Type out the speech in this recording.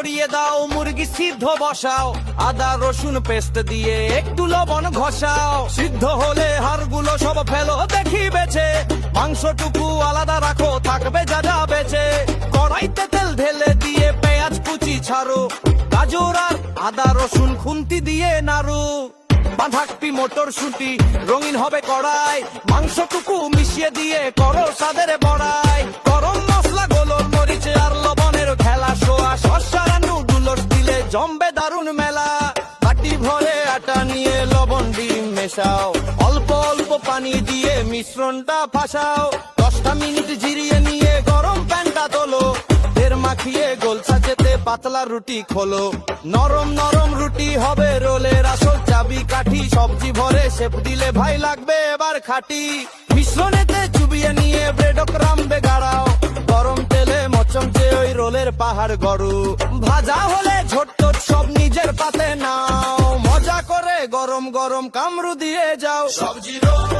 সরিয়ে দাও, মুরগি সিদ্ধ বসাও, আদা রসুন পেস্ট দিয়ে একটু লবণ ঘষাও। সিদ্ধ হলে হাড়গুলো সব ফেলো দেখি বেছে, মাংসটুকু আলাদা রাখো থাকবে যা যা বেছে। কড়াইতে তেল ঢেলে দিয়ে পেঁয়াজ কুচি ছাড়ো, গাজর আর আদা রসুন খুন্তি দিয়ে নাড়ু। বাঁধাকপি মটরশুঁটি রঙিন হবে কড়াই, মাংসটুকু মিশিয়ে দিয়ে করো স্বাদের বড়াই। গরম মশলা গোলর মরিচে আর লবণের খেলা, সোয়া শসা নুডলস দিলে জমবে দারুন মেলা। বাটি ভরে আটা নিয়ে লবণ ডিম মেশাও, অল্প অল্প পানি দিয়ে মিশ্রণটা ফাঁসাও। 10টা মিনিট জিরিয়ে নিয়ে গরম প্যানটা তোলো, তেল মাখিয়ে গোল সাজেতে পাতলা রুটি খোলো। নরম নরম রুটি হবে রোলের আসল চাবি কাঠি, সবজি ভরে শেপ দিলে ভাই লাগবে এবার খাটি। মিশ্রণেতে চুবিয়ে নিয়ে ব্রেড ক্রাম্বে গাড়াও, গরম তেলে মচমচে ওই রোলের পাহাড় গড়ু। ভাজা হলে ঝটপট সব নিজের পাতে নাও, মজা করে গরম গরম কামড়ু দিয়ে যাও। সবজি রোল